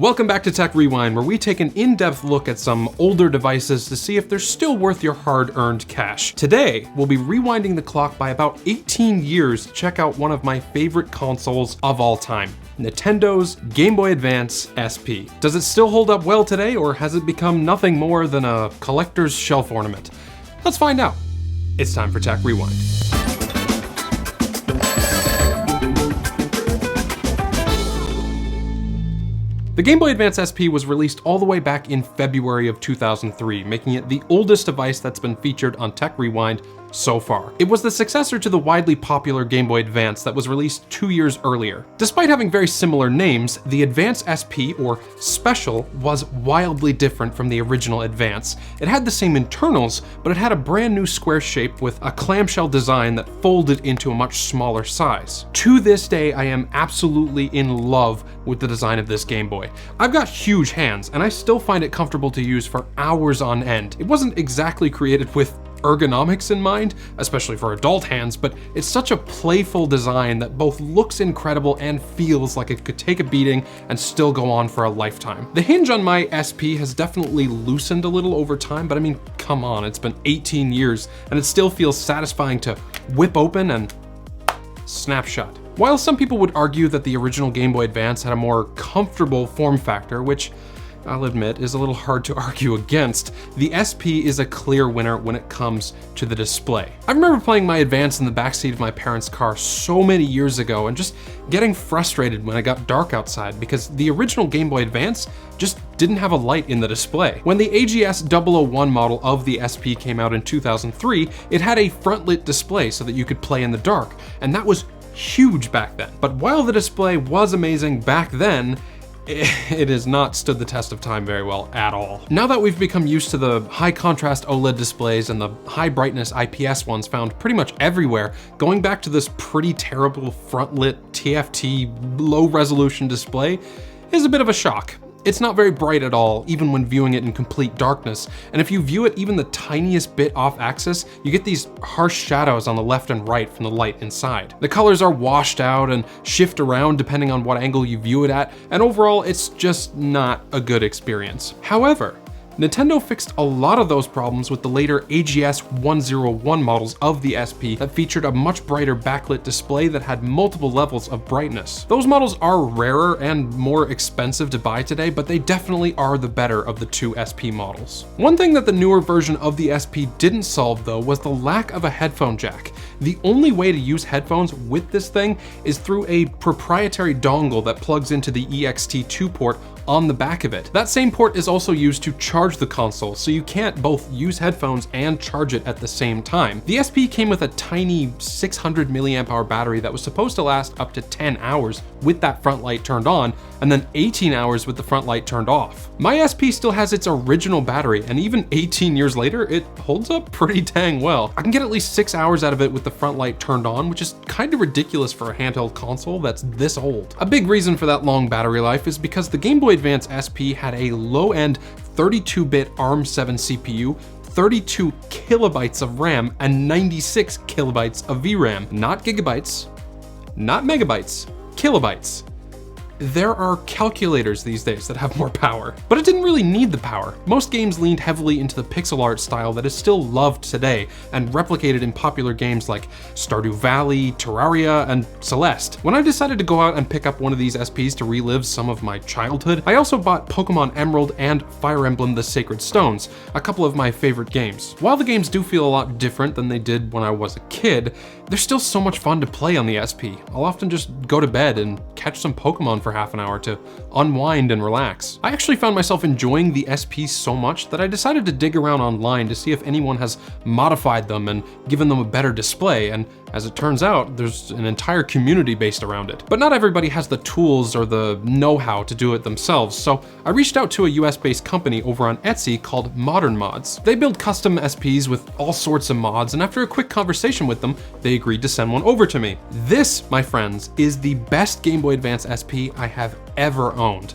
Welcome back to Tech Rewind, where we take an in-depth look at some older devices to see if they're still worth your hard-earned cash. Today, we'll be rewinding the clock by about 18 years to check out one of my favorite consoles of all time, Nintendo's Game Boy Advance SP. Does it still hold up well today, or has it become nothing more than a collector's shelf ornament? Let's find out. It's time for Tech Rewind. The Game Boy Advance SP was released all the way back in February of 2003, making it the oldest device that's been featured on Tech Rewind so far. It was the successor to the widely popular Game Boy Advance that was released 2 years earlier. Despite having very similar names, the Advance SP, or Special, was wildly different from the original Advance. It had the same internals, but it had a brand new square shape with a clamshell design that folded into a much smaller size. To this day, I am absolutely in love with the design of this Game Boy. I've got huge hands, and I still find it comfortable to use for hours on end. It wasn't exactly created with ergonomics in mind, especially for adult hands, but it's such a playful design that both looks incredible and feels like it could take a beating and still go on for a lifetime. The hinge on my SP has definitely loosened a little over time, but I mean, come on, it's been 18 years and it still feels satisfying to whip open and snap shut. While some people would argue that the original Game Boy Advance had a more comfortable form factor, which I'll admit is a little hard to argue against, the SP is a clear winner when it comes to the display. I remember playing my Advance in the backseat of my parents' car so many years ago and just getting frustrated when it got dark outside because the original Game Boy Advance just didn't have a light in the display. When the AGS 001 model of the SP came out in 2003, it had a front-lit display so that you could play in the dark, and that was huge back then. But while the display was amazing back then, it has not stood the test of time very well at all. Now that we've become used to the high contrast OLED displays and the high brightness IPS ones found pretty much everywhere, going back to this pretty terrible front lit TFT low resolution display is a bit of a shock. It's not very bright at all, even when viewing it in complete darkness, and if you view it even the tiniest bit off axis, you get these harsh shadows on the left and right from the light inside. The colors are washed out and shift around depending on what angle you view it at, and overall it's just not a good experience. However, Nintendo fixed a lot of those problems with the later AGS 101 models of the SP that featured a much brighter backlit display that had multiple levels of brightness. Those models are rarer and more expensive to buy today, but they definitely are the better of the two SP models. One thing that the newer version of the SP didn't solve though was the lack of a headphone jack. The only way to use headphones with this thing is through a proprietary dongle that plugs into the EXT2 port on the back of it. That same port is also used to charge the console, so you can't both use headphones and charge it at the same time. The SP came with a tiny 600 milliamp hour battery that was supposed to last up to 10 hours with that front light turned on, and then 18 hours with the front light turned off. My SP still has its original battery, and even 18 years later, it holds up pretty dang well. I can get at least 6 hours out of it with the front light turned on, which is kind of ridiculous for a handheld console that's this old. A big reason for that long battery life is because the Game Boy Advance SP had a low-end 32-bit ARM7 CPU, 32 kilobytes of RAM, and 96 kilobytes of VRAM. Not gigabytes, not megabytes, kilobytes. There are calculators these days that have more power, but it didn't really need the power. Most games leaned heavily into the pixel art style that is still loved today and replicated in popular games like Stardew Valley, Terraria, and Celeste. When I decided to go out and pick up one of these SPs to relive some of my childhood, I also bought Pokemon Emerald and Fire Emblem The Sacred Stones, a couple of my favorite games. While the games do feel a lot different than they did when I was a kid, they're still so much fun to play on the SP. I'll often just go to bed and catch some Pokemon for half an hour to unwind and relax. I actually found myself enjoying the SP so much that I decided to dig around online to see if anyone has modified them and given them a better display, and as it turns out, there's an entire community based around it. But not everybody has the tools or the know-how to do it themselves, so I reached out to a US-based company over on Etsy called Modern Mods. They build custom SPs with all sorts of mods, and after a quick conversation with them, they agreed to send one over to me. This, my friends, is the best Game Boy Advance SP I have ever owned.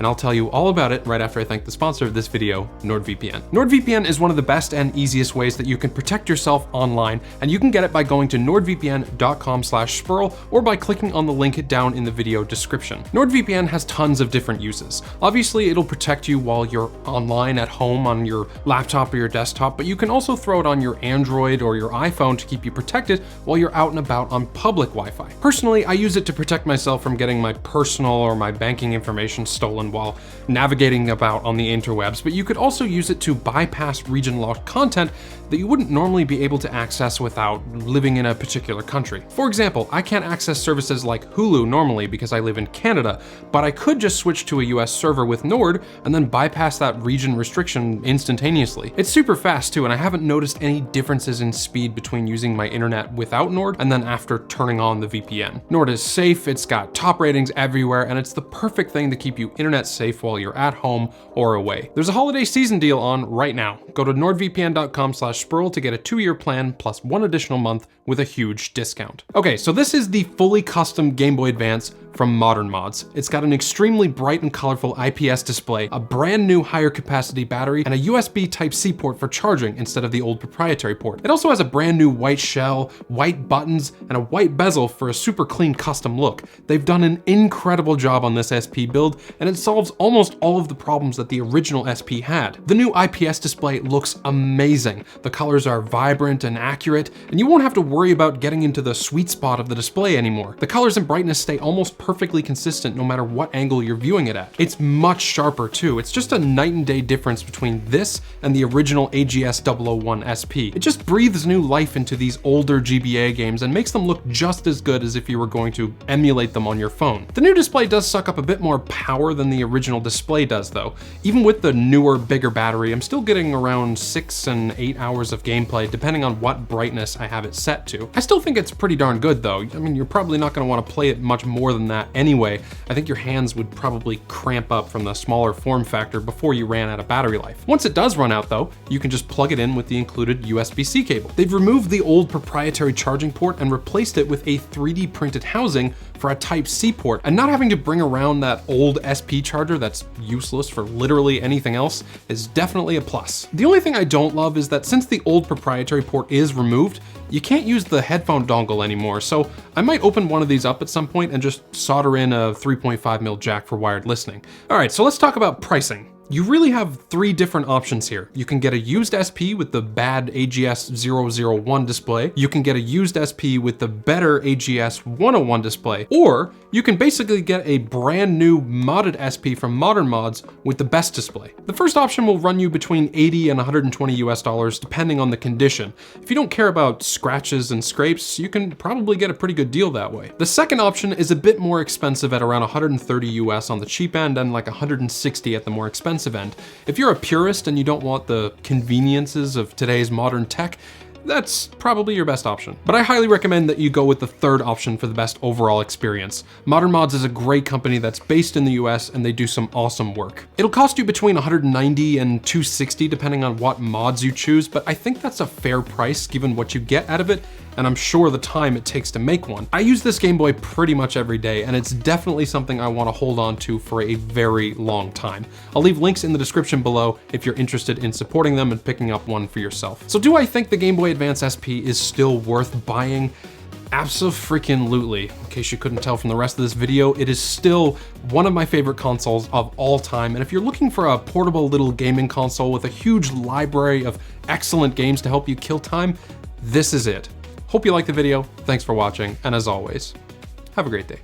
and I'll tell you all about it right after I thank the sponsor of this video, NordVPN. NordVPN is one of the best and easiest ways that you can protect yourself online, and you can get it by going to nordvpn.com/Spurrell or by clicking on the link down in the video description. NordVPN has tons of different uses. Obviously, it'll protect you while you're online at home on your laptop or your desktop, but you can also throw it on your Android or your iPhone to keep you protected while you're out and about on public Wi-Fi. Personally, I use it to protect myself from getting my personal or my banking information stolen while navigating about on the interwebs, but you could also use it to bypass region-locked content that you wouldn't normally be able to access without living in a particular country. For example, I can't access services like Hulu normally because I live in Canada, but I could just switch to a US server with Nord and then bypass that region restriction instantaneously. It's super fast too, and I haven't noticed any differences in speed between using my internet without Nord and then after turning on the VPN. Nord is safe, it's got top ratings everywhere, and it's the perfect thing to keep you internet safe while you're at home or away. There's a holiday season deal on right now. Go to nordvpn.com/Spurrell to get a 2-year plan plus 1 additional month with a huge discount. Okay, so this is the fully custom Game Boy Advance from Modern Mods. It's got an extremely bright and colorful IPS display, a brand new higher capacity battery, and a USB Type-C port for charging instead of the old proprietary port. It also has a brand new white shell, white buttons, and a white bezel for a super clean custom look. They've done an incredible job on this SP build, and it solves almost all of the problems that the original SP had. The new IPS display looks amazing. The colors are vibrant and accurate, and you won't have to worry about getting into the sweet spot of the display anymore. The colors and brightness stay almost perfectly consistent no matter what angle you're viewing it at. It's much sharper too. It's just a night and day difference between this and the original AGS 001 SP. It just breathes new life into these older GBA games and makes them look just as good as if you were going to emulate them on your phone. The new display does suck up a bit more power than the original display does though. Even with the newer, bigger battery, I'm still getting around 6 and 8 hours of gameplay depending on what brightness I have it set to. I still think it's pretty darn good though. I mean, you're probably not going to want to play it much more than that anyway. I think your hands would probably cramp up from the smaller form factor before you ran out of battery life. Once it does run out though, you can just plug it in with the included USB-C cable. They've removed the old proprietary charging port and replaced it with a 3D printed housing for a Type-C port, and not having to bring around that old SP charger that's useless for literally anything else is definitely a plus. The only thing I don't love is that since the old proprietary port is removed, you can't use the headphone dongle anymore, so I might open one of these up at some point and just solder in a 3.5mm jack for wired listening. All right, so let's talk about pricing. You really have 3 different options here. You can get a used SP with the bad AGS 001 display, you can get a used SP with the better AGS 101 display, or you can basically get a brand new modded SP from Modern Mods with the best display. The first option will run you between $80 and $120 US depending on the condition. If you don't care about scratches and scrapes, you can probably get a pretty good deal that way. The second option is a bit more expensive at around 130 US on the cheap end and like 160 at the more expensive end. If you're a purist and you don't want the conveniences of today's modern tech, that's probably your best option. But I highly recommend that you go with the third option for the best overall experience. Modern Mods is a great company that's based in the US and they do some awesome work. It'll cost you between $190 and $260 depending on what mods you choose, but I think that's a fair price given what you get out of it, and I'm sure the time it takes to make one. I use this Game Boy pretty much every day, and it's definitely something I want to hold on to for a very long time. I'll leave links in the description below if you're interested in supporting them and picking up one for yourself. So do I think the Game Boy Advance SP is still worth buying? Abso-freaking-lutely. In case you couldn't tell from the rest of this video, it is still one of my favorite consoles of all time, and if you're looking for a portable little gaming console with a huge library of excellent games to help you kill time, this is it. Hope you liked the video, thanks for watching, and as always, have a great day.